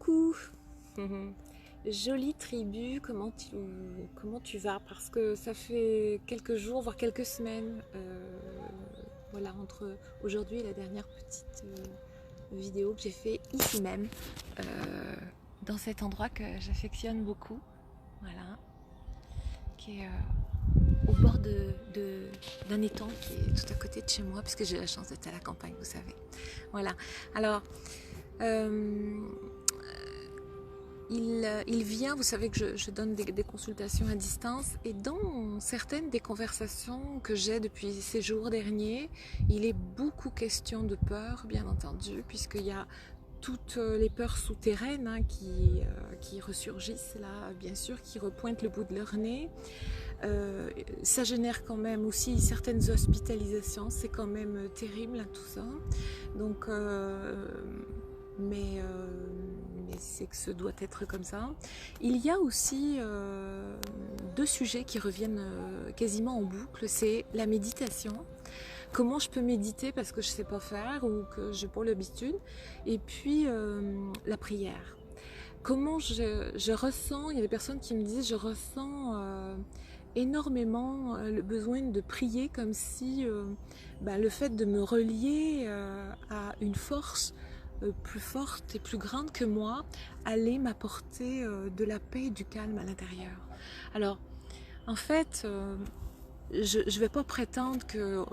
Coucou. Jolie tribu, comment tu vas? Parce que ça fait quelques jours, voire quelques semaines, voilà, entre aujourd'hui et la dernière petite vidéo que j'ai fait ici même, dans cet endroit que j'affectionne beaucoup, voilà, qui est au bord d'un étang qui est tout à côté de chez moi, puisque j'ai la chance d'être à la campagne, vous savez. Voilà, alors... il vient, vous savez que je donne des consultations à distance, et dans certaines des conversations que j'ai depuis ces jours derniers, il est beaucoup question de peur, bien entendu, puisqu'il y a toutes les peurs souterraines qui ressurgissent là, bien sûr, qui repointent le bout de leur nez. Ça génère quand même aussi certaines hospitalisations, c'est quand même terrible hein, tout ça. Donc, mais c'est que ce doit être comme ça. Il y a aussi deux sujets qui reviennent quasiment en boucle, c'est la méditation. Comment je peux méditer parce que je ne sais pas faire ou que j'ai pas l'habitude, et puis la prière. Comment je ressens, il y a des personnes qui me disent je ressens énormément le besoin de prier, comme si le fait de me relier à une force plus forte et plus grande que moi allait m'apporter de la paix et du calme à l'intérieur. Alors en fait je ne vais pas prétendre que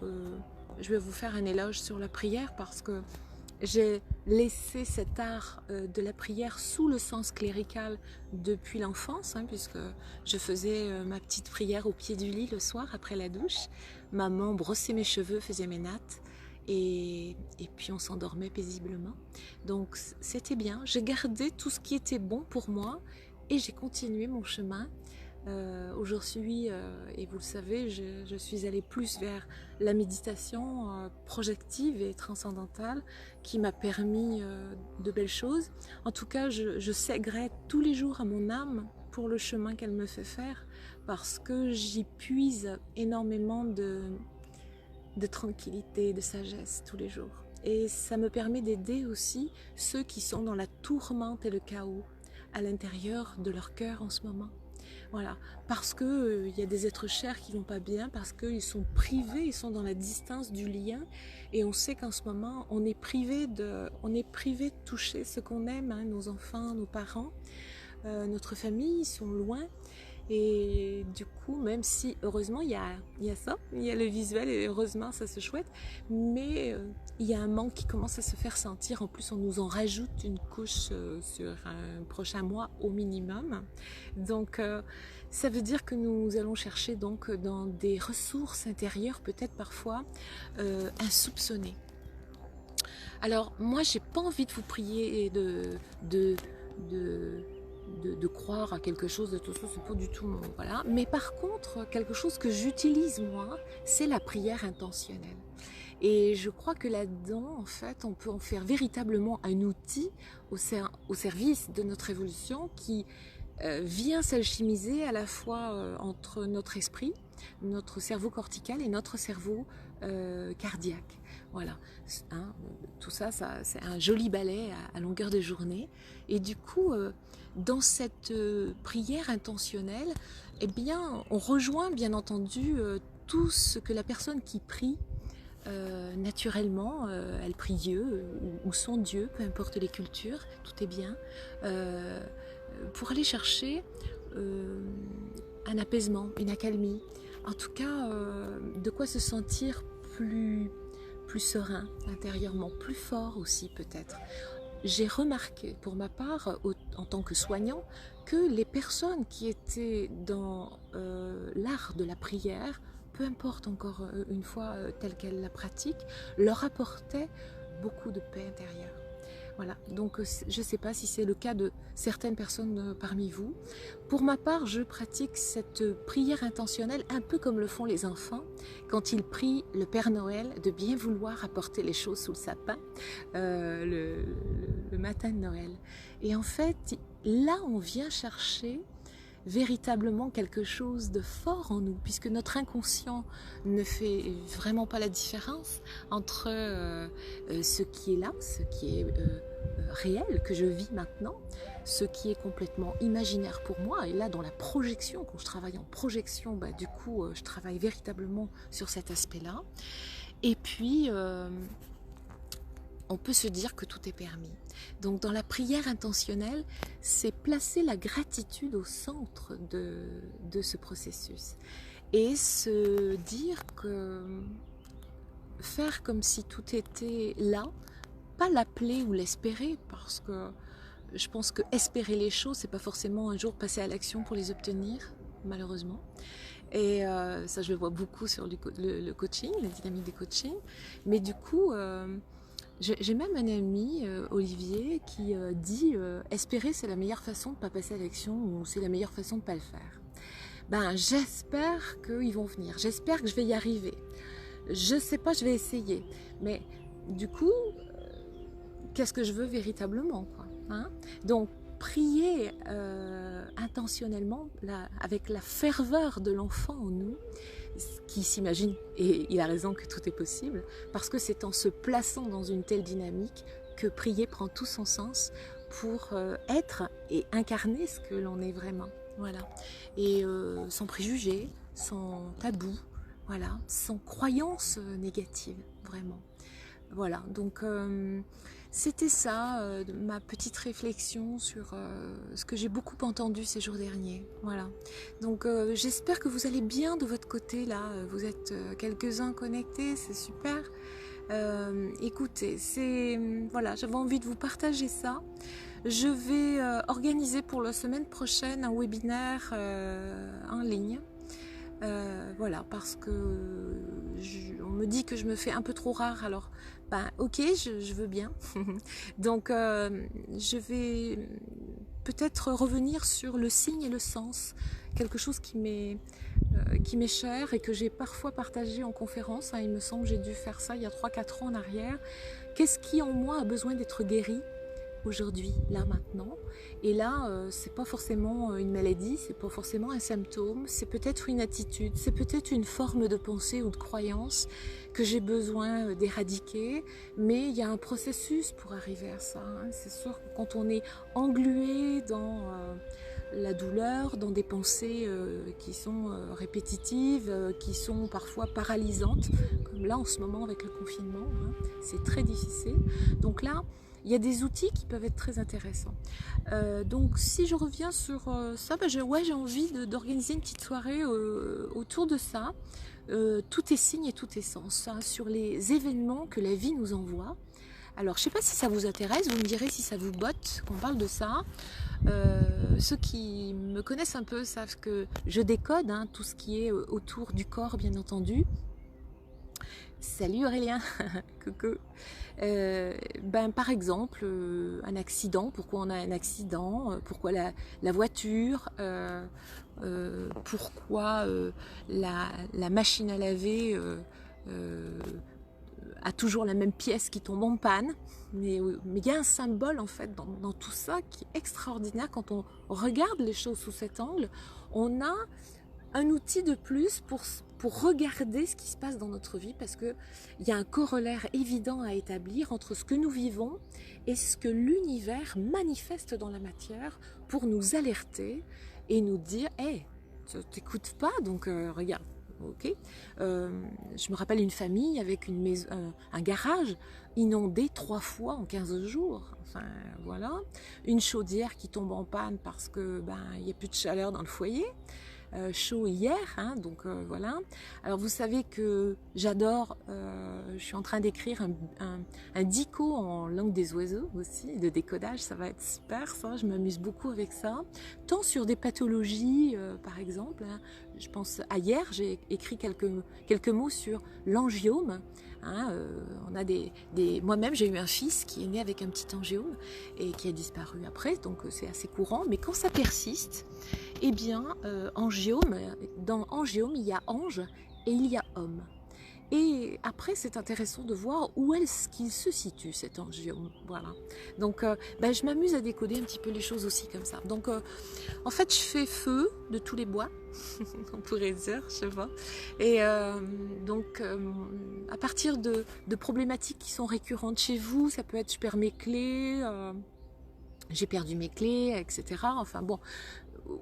je vais vous faire un éloge sur la prière, parce que j'ai laissé cet art de la prière sous le sens clérical depuis l'enfance, hein, puisque je faisais ma petite prière au pied du lit le soir après la douche. Maman brossait mes cheveux, faisait mes nattes, et puis on s'endormait paisiblement. Donc c'était bien, j'ai gardé tout ce qui était bon pour moi et j'ai continué mon chemin. Aujourd'hui, et vous le savez, je suis allée plus vers la méditation projective et transcendantale, qui m'a permis de belles choses. En tout cas, je sais gré tous les jours à mon âme pour le chemin qu'elle me fait faire, parce que j'y puise énormément de tranquillité, de sagesse tous les jours. Et ça me permet d'aider aussi ceux qui sont dans la tourmente et le chaos à l'intérieur de leur cœur en ce moment. Voilà, parce que y a des êtres chers qui vont pas bien, parce qu'ils sont privés, ils sont dans la distance du lien, et on sait qu'en ce moment on est privé de toucher ce qu'on aime, hein, nos enfants, nos parents, notre famille, ils sont loin. Et du coup, même si heureusement il y a ça, il y a le visuel, et heureusement ça c'est chouette, mais il y a un manque qui commence à se faire sentir. En plus on nous en rajoute une couche sur un prochain mois au minimum. Donc ça veut dire que nous allons chercher donc dans des ressources intérieures, peut-être parfois insoupçonnées. Alors moi j'ai pas envie de vous prier de croire à quelque chose, de tout ça, c'est pas du tout mon... Voilà. Mais par contre, quelque chose que j'utilise moi, c'est la prière intentionnelle. Et je crois que là-dedans, en fait, on peut en faire véritablement un outil au service de notre évolution, qui vient s'alchimiser à la fois entre notre esprit, notre cerveau cortical et notre cerveau cardiaque. Voilà, hein, tout ça, c'est un joli balai à longueur de journée. Et du coup, dans cette prière intentionnelle, eh bien, on rejoint bien entendu tout ce que la personne qui prie naturellement, elle prie Dieu ou son Dieu, peu importe les cultures, tout est bien, pour aller chercher un apaisement, une accalmie, en tout cas de quoi se sentir plus serein intérieurement, plus fort aussi peut-être. J'ai remarqué pour ma part, en tant que soignant, que les personnes qui étaient dans l'art de la prière, peu importe encore une fois telle qu'elles la pratiquent, leur apportaient beaucoup de paix intérieure. Voilà, donc je ne sais pas si c'est le cas de certaines personnes parmi vous. Pour ma part, je pratique cette prière intentionnelle un peu comme le font les enfants quand ils prient le Père Noël de bien vouloir apporter les choses sous le sapin le matin de Noël. Et en fait, là on vient chercher véritablement quelque chose de fort en nous, puisque notre inconscient ne fait vraiment pas la différence entre ce qui est là, ce qui est réel, que je vis maintenant, ce qui est complètement imaginaire pour moi. Et là, dans la projection, quand je travaille en projection, du coup, je travaille véritablement sur cet aspect-là. Et puis, on peut se dire que tout est permis. Donc dans la prière intentionnelle, c'est placer la gratitude au centre de ce processus. Et se dire que faire comme si tout était là, pas l'appeler ou l'espérer, parce que je pense que espérer les choses, c'est pas forcément un jour passer à l'action pour les obtenir, malheureusement. Et ça, je le vois beaucoup sur le coaching, la dynamique des coachings. Mais du coup, j'ai même un ami, Olivier, qui dit espérer, c'est la meilleure façon de ne pas passer à l'action, ou c'est la meilleure façon de ne pas le faire. J'espère qu'ils vont venir, j'espère que je vais y arriver. Je sais pas, je vais essayer. Mais du coup, qu'est-ce que je veux véritablement, quoi, hein? Donc, prier intentionnellement, avec la ferveur de l'enfant en nous, qui s'imagine, et il a raison, que tout est possible, parce que c'est en se plaçant dans une telle dynamique que prier prend tout son sens pour être et incarner ce que l'on est vraiment. Voilà. Et sans préjugés, sans tabou, voilà, sans croyances négatives, vraiment. Voilà, donc c'était ça, ma petite réflexion sur ce que j'ai beaucoup entendu ces jours derniers. Voilà, donc j'espère que vous allez bien de votre côté là, vous êtes quelques-uns connectés, c'est super. Écoutez, voilà, j'avais envie de vous partager ça. Je vais organiser pour la semaine prochaine un webinaire en ligne. Voilà, parce que on me dit que je me fais un peu trop rare, alors ok, je veux bien. Donc je vais peut-être revenir sur le signe et le sens, quelque chose qui m'est cher et que j'ai parfois partagé en conférence, hein. Il me semble que j'ai dû faire ça il y a 3-4 ans en arrière. Qu'est-ce qui en moi a besoin d'être guéri aujourd'hui, là, maintenant? Et là, c'est pas forcément une maladie, c'est pas forcément un symptôme, c'est peut-être une attitude, c'est peut-être une forme de pensée ou de croyance que j'ai besoin d'éradiquer, mais il y a un processus pour arriver à ça, hein. C'est sûr que quand on est englué dans la douleur, dans des pensées qui sont répétitives, qui sont parfois paralysantes, comme là en ce moment avec le confinement, hein, c'est très difficile. Donc là, il y a des outils qui peuvent être très intéressants. Donc si je reviens sur ça, j'ai envie d'organiser une petite soirée autour de ça. Tout est signe et tout est sens, hein, sur les événements que la vie nous envoie. Alors je ne sais pas si ça vous intéresse, vous me direz si ça vous botte qu'on parle de ça. Ceux qui me connaissent un peu savent que je décode, hein, tout ce qui est autour du corps, bien entendu. Salut Aurélien, coucou. Par exemple, un accident, pourquoi on a un accident, pourquoi la voiture, pourquoi la machine à laver a toujours la même pièce qui tombe en panne. Mais il y a un symbole en fait dans tout ça qui est extraordinaire. Quand on regarde les choses sous cet angle, on a un outil de plus pour regarder ce qui se passe dans notre vie, parce qu'il y a un corollaire évident à établir entre ce que nous vivons et ce que l'univers manifeste dans la matière pour nous alerter et nous dire « Hey, tu t'écoutes pas, donc regarde ». Okay. Je me rappelle une famille avec une maison, un garage inondé 3 fois en 15 jours. Enfin, voilà. Une chaudière qui tombe en panne parce que il n'y a plus de chaleur dans le foyer. Chaud hier, hein, donc voilà. Alors vous savez que j'adore, je suis en train d'écrire un dico en langue des oiseaux aussi, de décodage, ça va être super ça, je m'amuse beaucoup avec ça, tant sur des pathologies par exemple, hein. Je pense à hier, j'ai écrit quelques mots sur l'angiome, hein, on a moi-même j'ai eu un fils qui est né avec un petit angiome et qui a disparu après, donc c'est assez courant, mais quand ça persiste, eh bien, angiome, dans angiome, il y a ange et il y a homme. Et après, c'est intéressant de voir où est-ce qu'il se situe, cet angiome. Voilà. Donc, je m'amuse à décoder un petit peu les choses aussi comme ça. Donc, en fait, je fais feu de tous les bois, on pourrait dire, je sais pas. Et donc, à partir de problématiques qui sont récurrentes chez vous, ça peut être je perds mes clés, j'ai perdu mes clés, etc. Enfin bon,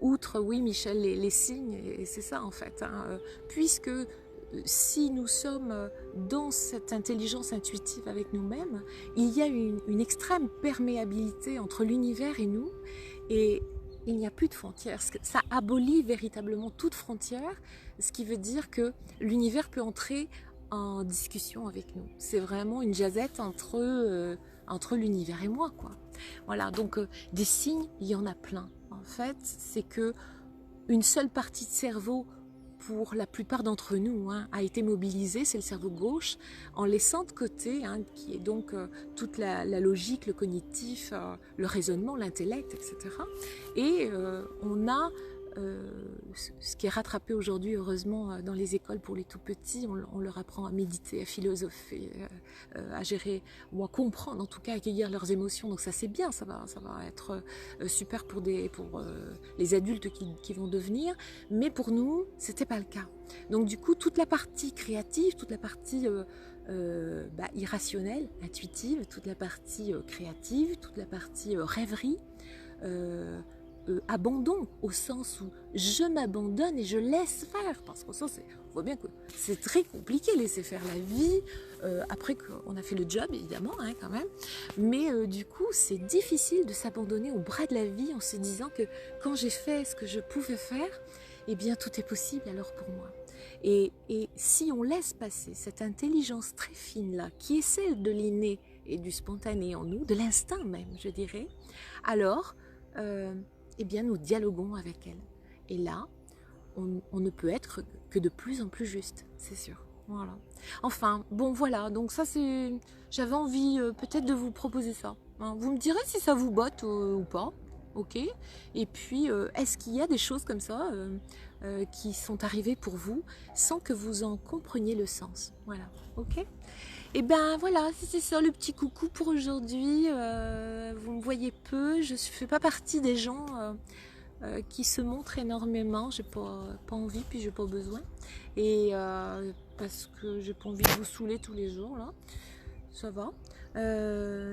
outre, oui, Michel, les signes, et c'est ça en fait. Hein, puisque si nous sommes dans cette intelligence intuitive avec nous-mêmes, il y a une extrême perméabilité entre l'univers et nous, et il n'y a plus de frontières. Ça abolit véritablement toute frontière, ce qui veut dire que l'univers peut entrer en discussion avec nous. C'est vraiment une jazette entre l'univers et moi, quoi. Voilà, donc des signes, il y en a plein. En fait, c'est que une seule partie de cerveau, pour la plupart d'entre nous, hein, a été mobilisée, c'est le cerveau gauche, en laissant de côté, hein, qui est donc toute la logique, le cognitif, le raisonnement, l'intellect, etc. Et on a ce qui est rattrapé aujourd'hui, heureusement, dans les écoles pour les tout petits, on leur apprend à méditer, à philosopher, à gérer, ou à comprendre, en tout cas, à accueillir leurs émotions. Donc ça c'est bien, ça va être super pour les adultes qui vont devenir. Mais pour nous, c'était pas le cas. Donc du coup, toute la partie créative, toute la partie irrationnelle, intuitive, toute la partie créative, toute la partie rêverie, abandon, au sens où je m'abandonne et je laisse faire, parce qu'on voit bien que c'est très compliqué laisser faire la vie, après qu'on a fait le job évidemment, hein, quand même, mais du coup c'est difficile de s'abandonner au bras de la vie en se disant que quand j'ai fait ce que je pouvais faire, eh bien tout est possible alors pour moi. Et si on laisse passer cette intelligence très fine là, qui est celle de l'inné et du spontané en nous, de l'instinct même je dirais, alors eh bien nous dialoguons avec elle. Et là, on ne peut être que de plus en plus juste, c'est sûr. Voilà. Enfin, bon voilà, donc ça c'est... J'avais envie peut-être de vous proposer ça. Hein. Vous me direz si ça vous botte ou pas, ok? Et puis, est-ce qu'il y a des choses comme ça qui sont arrivées pour vous sans que vous en compreniez le sens? Voilà, ok? Et ben voilà, c'est ça le petit coucou pour aujourd'hui. Vous me voyez peu, je ne fais pas partie des gens qui se montrent énormément. J'ai pas envie, puis j'ai pas besoin. Et parce que j'ai pas envie de vous saouler tous les jours là. Ça va.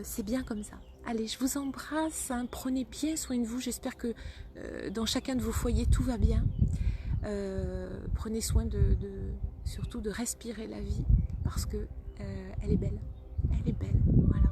C'est bien comme ça. Allez, je vous embrasse. Hein, prenez bien soin de vous. J'espère que dans chacun de vos foyers tout va bien. Prenez soin surtout de respirer la vie parce que elle est belle. Elle est belle. Voilà.